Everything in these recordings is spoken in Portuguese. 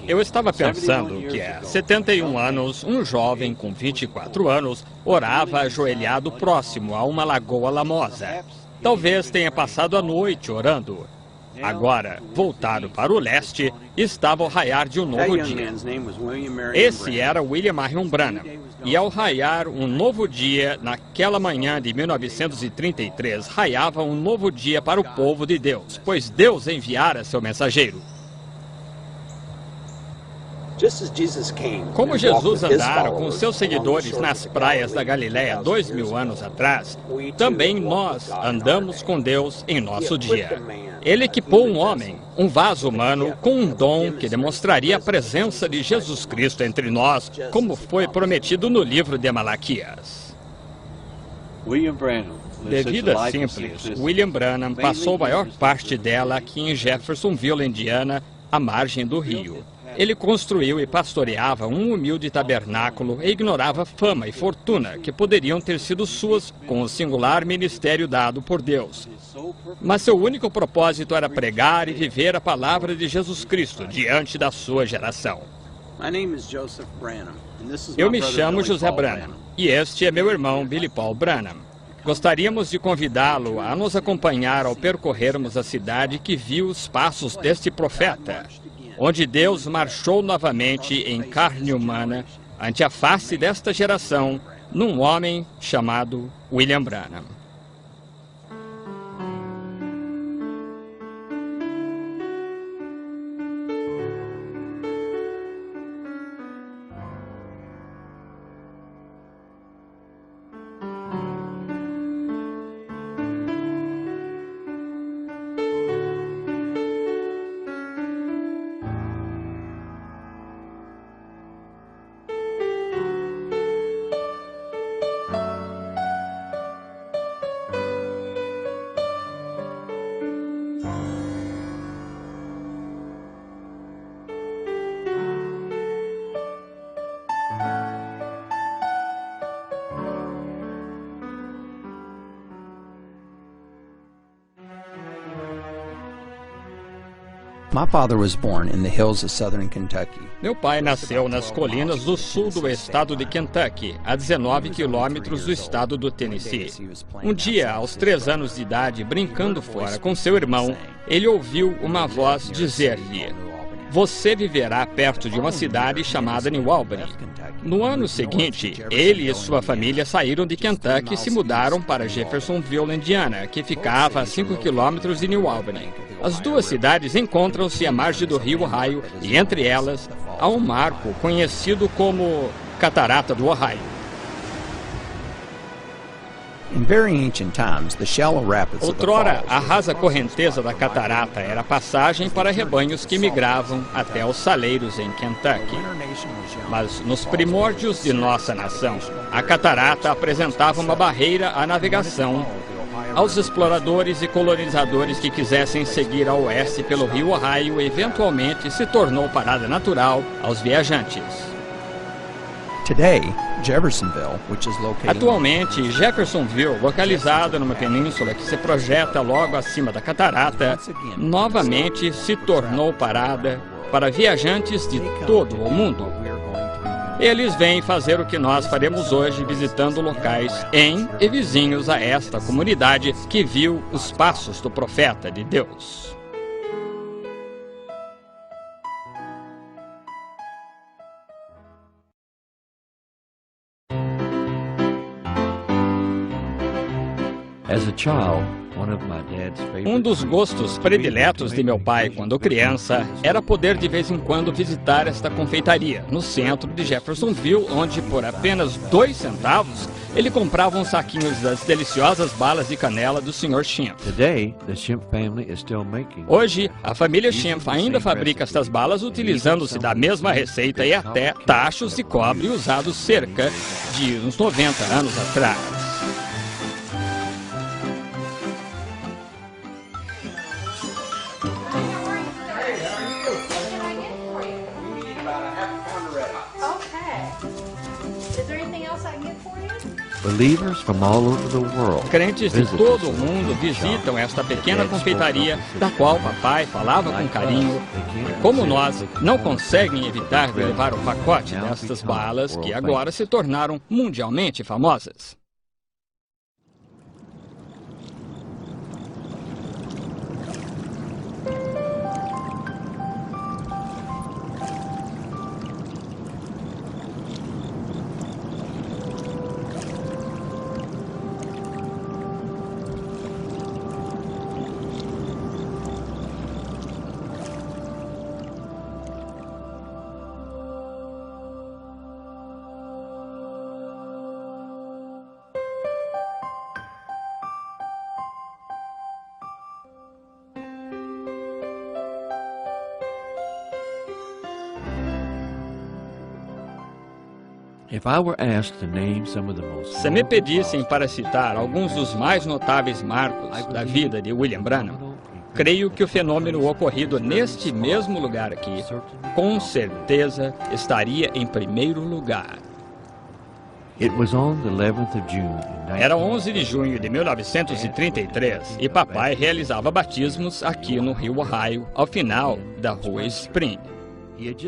Eu estava pensando que há 71 anos, um jovem com 24 anos orava ajoelhado próximo a uma lagoa lamosa. Talvez tenha passado a noite orando. Agora, voltado para o leste, estava ao raiar de um novo dia. Esse era William Marion Branham. E ao raiar um novo dia, naquela manhã de 1933, raiava um novo dia para o povo de Deus, pois Deus enviara seu mensageiro. Como Jesus andara com seus seguidores nas praias da Galileia 2000 anos atrás, também nós andamos com Deus em nosso dia. Ele equipou um homem, um vaso humano, com um dom que demonstraria a presença de Jesus Cristo entre nós, como foi prometido no livro de Malaquias. De vida simples, William Branham passou a maior parte dela aqui em Jeffersonville, Indiana, à margem do rio. Ele construiu e pastoreava um humilde tabernáculo e ignorava fama e fortuna que poderiam ter sido suas com o singular ministério dado por Deus. Mas seu único propósito era pregar e viver a palavra de Jesus Cristo diante da sua geração. Eu me chamo José Branham e este é meu irmão Billy Paul Branham. Gostaríamos de convidá-lo a nos acompanhar ao percorrermos a cidade que viu os passos deste profeta, onde Deus marchou novamente em carne humana ante a face desta geração, num homem chamado William Branham. Meu pai nasceu nas colinas do sul do estado de Kentucky, a 19 quilômetros do estado do Tennessee. Um dia, aos 3 anos de idade, brincando fora com seu irmão, ele ouviu uma voz dizer-lhe: "Você viverá perto de uma cidade chamada New Albany." No ano seguinte, ele e sua família saíram de Kentucky e se mudaram para Jeffersonville, Indiana, que ficava a 5 quilômetros de New Albany. As duas cidades encontram-se à margem do rio Ohio e, entre elas, há um marco conhecido como Catarata do Ohio. Outrora, a rasa correnteza da catarata era passagem para rebanhos que migravam até os saleiros em Kentucky. Mas nos primórdios de nossa nação, a catarata apresentava uma barreira à navegação aos exploradores e colonizadores que quisessem seguir a oeste pelo rio Ohio. Eventualmente se tornou parada natural aos viajantes. Atualmente, Jeffersonville, localizada numa península que se projeta logo acima da catarata, novamente se tornou parada para viajantes de todo o mundo. Eles vêm fazer o que nós faremos hoje, visitando locais em e vizinhos a esta comunidade que viu os passos do profeta de Deus. Um dos gostos prediletos de meu pai quando criança era poder de vez em quando visitar esta confeitaria no centro de Jeffersonville, onde por apenas 2 centavos ele comprava um saquinho das deliciosas balas de canela do Sr. Schimpf. Hoje, a família Schimpf ainda fabrica estas balas utilizando-se da mesma receita e até tachos de cobre usados cerca de uns 90 anos atrás. Crentes de todo o mundo visitam esta pequena confeitaria, da qual papai falava com carinho. Como nós, não conseguem evitar de levar o pacote destas balas que agora se tornaram mundialmente famosas. Se me pedissem para citar alguns dos mais notáveis marcos da vida de William Branham, creio que o fenômeno ocorrido neste mesmo lugar aqui, com certeza estaria em primeiro lugar. Era 11 de junho de 1933 e papai realizava batismos aqui no rio Ohio, ao final da rua Spring.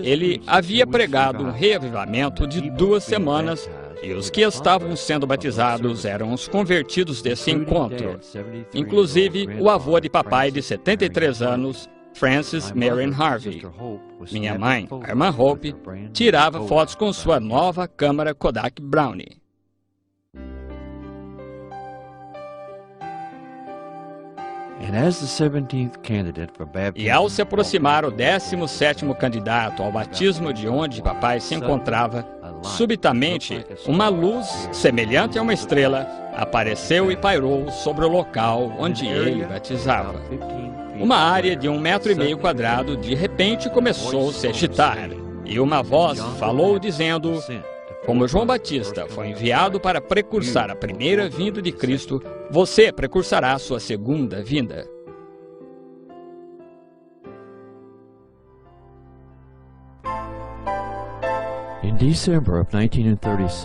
Ele havia pregado um reavivamento de 2 semanas e os que estavam sendo batizados eram os convertidos desse encontro. Inclusive, o avô de papai de 73 anos, Francis Marion Harvey. Minha mãe, a irmã Hope, tirava fotos com sua nova câmera Kodak Brownie. E ao se aproximar o 17º candidato ao batismo de onde papai se encontrava, subitamente, uma luz, semelhante a uma estrela, apareceu e pairou sobre o local onde ele batizava. Uma área de 1,5 m² de repente começou a se agitar, e uma voz falou dizendo: como João Batista foi enviado para precursar a primeira vinda de Cristo, você precursará sua segunda vinda.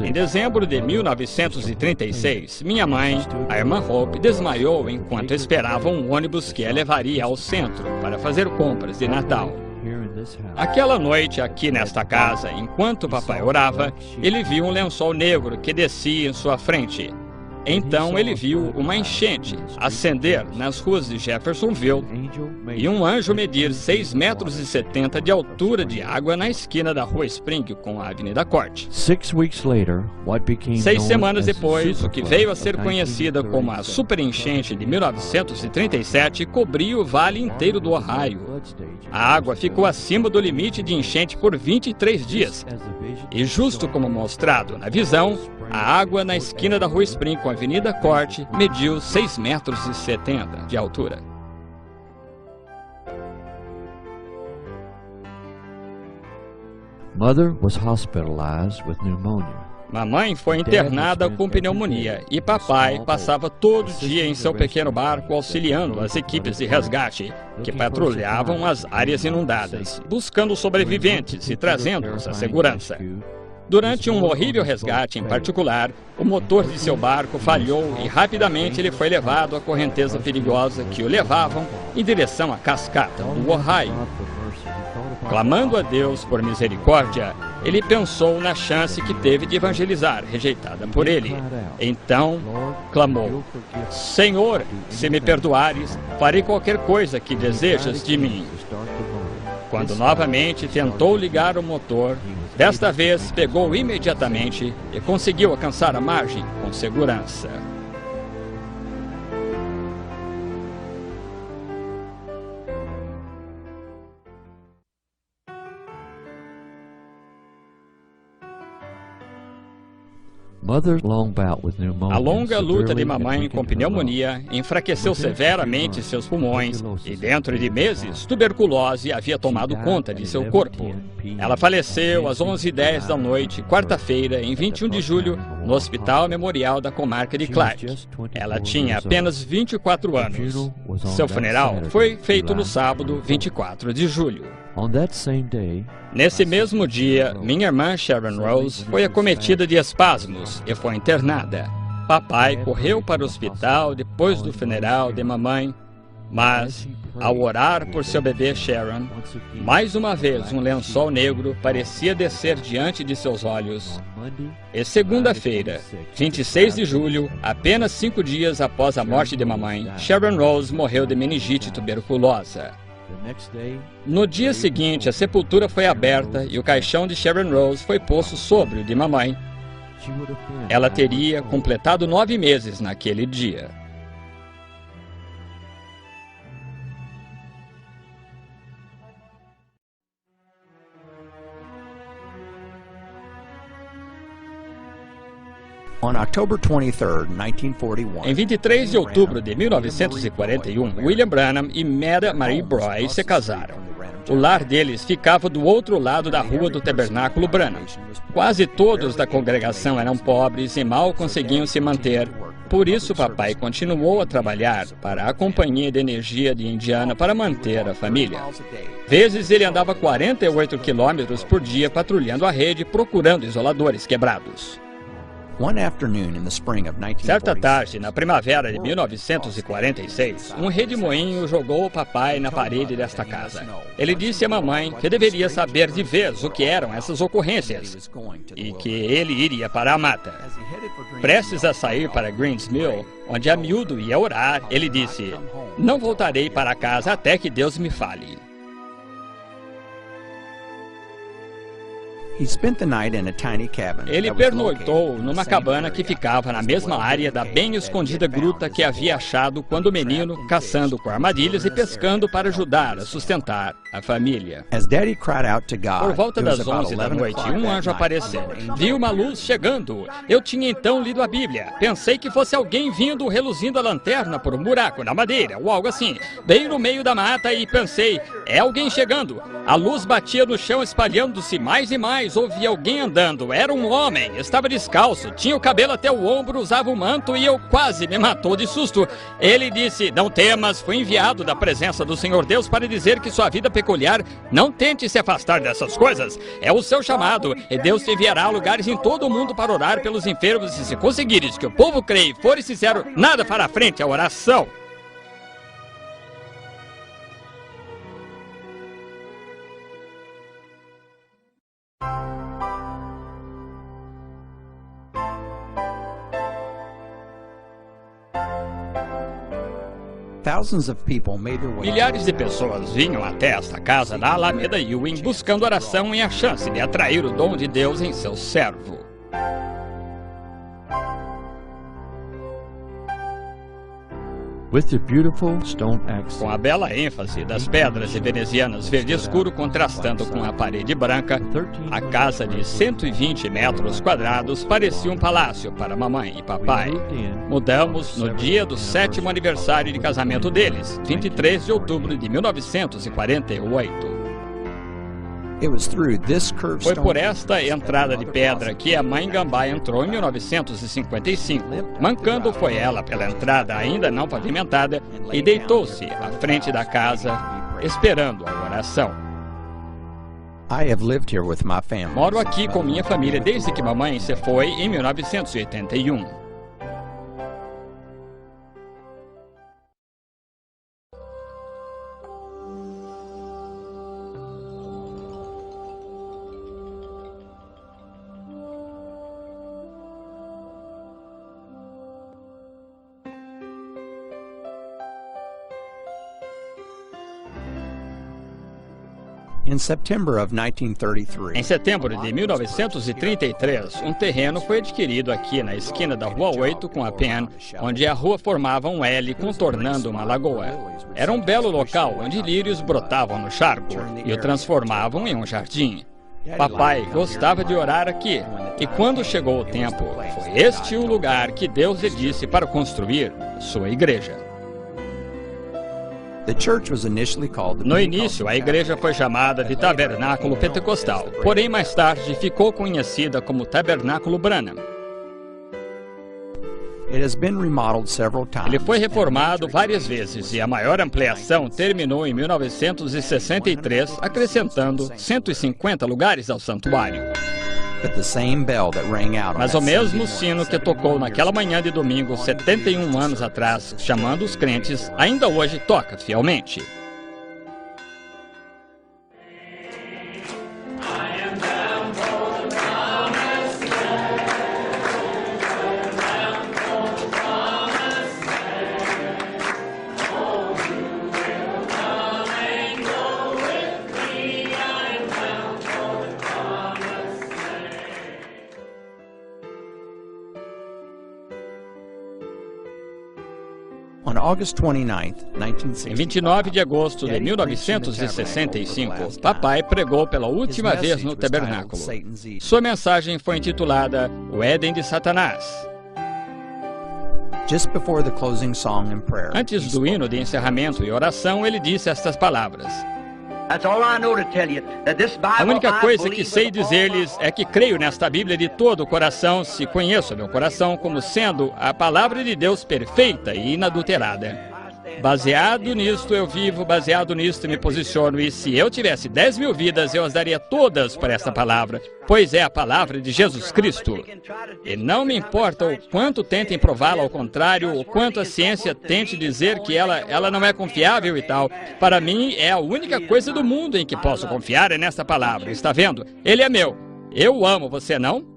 Em dezembro de 1936, minha mãe, a irmã Hope, desmaiou enquanto esperava um ônibus que a levaria ao centro para fazer compras de Natal. Aquela noite, aqui nesta casa, enquanto papai orava, ele viu um lençol negro que descia em sua frente. Então ele viu uma enchente ascender nas ruas de Jeffersonville e um anjo medir 6,70 m de altura de água na esquina da rua Spring com a Avenida Court. 6 semanas depois, o que veio a ser conhecida como a superenchente de 1937 cobriu o vale inteiro do Ohio. A água ficou acima do limite de enchente por 23 dias. E justo como mostrado na visão, a água na esquina da rua Spring com a Avenida Court mediu 6,70 m de altura. Mother was hospitalized with pneumonia. Mamãe foi internada com pneumonia e papai passava todo dia em seu pequeno barco auxiliando as equipes de resgate que patrulhavam as áreas inundadas, buscando sobreviventes e trazendo-os à segurança. Durante um horrível resgate em particular, o motor de seu barco falhou e rapidamente ele foi levado à correnteza perigosa que o levavam em direção à cascata do Ohio. Clamando a Deus por misericórdia, ele pensou na chance que teve de evangelizar, rejeitada por ele. Então, clamou: Senhor, se me perdoares, farei qualquer coisa que desejas de mim. Quando novamente tentou ligar o motor, desta vez pegou imediatamente e conseguiu alcançar a margem com segurança. A longa luta de mamãe com pneumonia enfraqueceu severamente seus pulmões e, dentro de meses, tuberculose havia tomado conta de seu corpo. Ela faleceu às 11h10 da noite, quarta-feira, em 21 de julho, no Hospital Memorial da Comarca de Clark. Ela tinha apenas 24 anos. Seu funeral foi feito no sábado, 24 de julho. On that same day, Nesse mesmo dia, minha irmã Sharon Rose foi acometida de espasmos e foi internada. Papai correu para o hospital depois do funeral de mamãe, mas, ao orar por seu bebê Sharon, mais uma vez um lençol negro parecia descer diante de seus olhos. E segunda-feira, 26 de julho, apenas 5 dias após a morte de mamãe, Sharon Rose morreu de meningite tuberculosa. No dia seguinte, a sepultura foi aberta e o caixão de Sharon Rose foi posto sobre o de mamãe. Ela teria completado 9 meses naquele dia. Em 23 de outubro de 1941, William Branham e Meda Marie Broy se casaram. O lar deles ficava do outro lado da rua do Tabernáculo Branham. Quase todos da congregação eram pobres e mal conseguiam se manter. Por isso, papai continuou a trabalhar para a Companhia de Energia de Indiana para manter a família. Vezes ele andava 48 quilômetros por dia patrulhando a rede, procurando isoladores quebrados. Certa tarde, na primavera de 1946, um redemoinho jogou o papai na parede desta casa. Ele disse à mamãe que deveria saber de vez o que eram essas ocorrências e que ele iria para a mata. Prestes a sair para Greens Mill, onde a miúdo ia orar, ele disse: "Não voltarei para casa até que Deus me fale." Ele pernoitou numa cabana que ficava na mesma área da bem escondida gruta que havia achado quando menino, caçando com armadilhas e pescando para ajudar a sustentar a família. Por volta das 11 da noite, um anjo apareceu. Vi uma luz chegando. Eu tinha então lido a Bíblia. Pensei que fosse alguém vindo reluzindo a lanterna por um buraco na madeira, ou algo assim. Bem no meio da mata e pensei, é alguém chegando. A luz batia no chão espalhando-se mais e mais. Ouvi alguém andando. Era um homem. Estava descalço. Tinha o cabelo até o ombro, usava um manto e eu quase me matou de susto. Ele disse: "Não temas, fui enviado da presença do Senhor Deus para dizer que sua vida peculiar, não tente se afastar dessas coisas. É o seu chamado e Deus te enviará a lugares em todo o mundo para orar pelos enfermos e se conseguires que o povo creia e fores sincero, nada fará frente à oração." Milhares de pessoas vinham até esta casa na Alameda Ewing buscando oração e a chance de atrair o dom de Deus em seu servo. with the beautiful stone accents. Com a bela ênfase das pedras venezianas verde escuro contrastando com a parede branca, a casa de 120 metros quadrados parecia um palácio para mamãe e papai. Mudamos no dia do 7º aniversário de casamento deles, 23 de outubro de 1948. Foi por esta entrada de pedra que a mãe Gambá entrou em 1955. Mancando foi ela pela entrada ainda não pavimentada e deitou-se à frente da casa, esperando a oração. Moro aqui com minha família desde que mamãe se foi em 1981. Em setembro de 1933, um terreno foi adquirido aqui na esquina da Rua 8 com a Penn, onde a rua formava um L contornando uma lagoa. Era um belo local onde lírios brotavam no charco e o transformavam em um jardim. Papai gostava de orar aqui, e quando chegou o tempo, foi este o lugar que Deus lhe disse para construir sua igreja. No início, a igreja foi chamada de Tabernáculo Pentecostal, porém mais tarde ficou conhecida como Tabernáculo Branham. Ele foi reformado várias vezes e a maior ampliação terminou em 1963, acrescentando 150 lugares ao santuário. Mas o mesmo sino que tocou naquela manhã de domingo, 71 anos atrás, chamando os crentes, ainda hoje toca fielmente. Em 29 de agosto de 1965, papai pregou pela última vez no tabernáculo. Sua mensagem foi intitulada O Éden de Satanás. Antes do hino de encerramento e oração, ele disse estas palavras: a única coisa que sei dizer-lhes é que creio nesta Bíblia de todo o coração, se conheço meu coração como sendo a palavra de Deus perfeita e inadulterada. Baseado nisto eu vivo, baseado nisto me posiciono, e se eu tivesse 10.000 vidas, eu as daria todas para esta palavra, pois é a palavra de Jesus Cristo. E não me importa o quanto tentem prová-la ao contrário, o quanto a ciência tente dizer que ela não é confiável e tal. Para mim, é a única coisa do mundo em que posso confiar é nesta palavra. Está vendo? Ele é meu. Eu o amo, você não?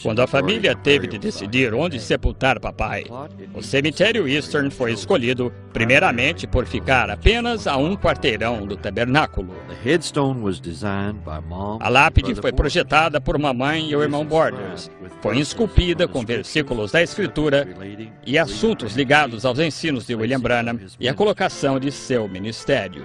Quando a família teve de decidir onde sepultar papai, o cemitério Eastern foi escolhido primeiramente por ficar apenas a um quarteirão do tabernáculo. A lápide foi projetada por mamãe e o irmão Borders. Foi esculpida com versículos da Escritura e assuntos ligados aos ensinos de William Branham e a colocação de seu ministério.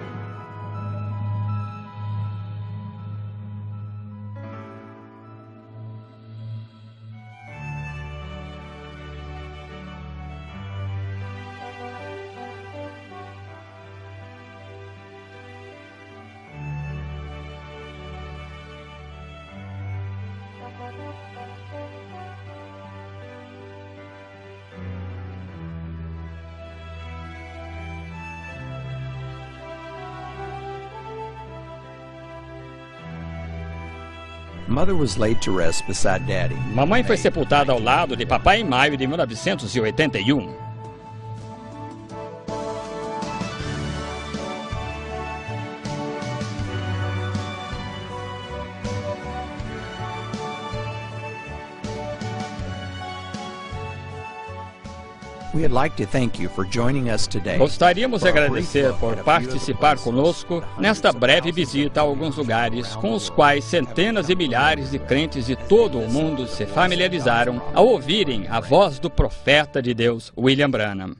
Mamãe foi sepultada ao lado de papai em maio de 1981. Gostaríamos de agradecer por participar conosco nesta breve visita a alguns lugares com os quais centenas e milhares de crentes de todo o mundo se familiarizaram ao ouvirem a voz do profeta de Deus, William Branham.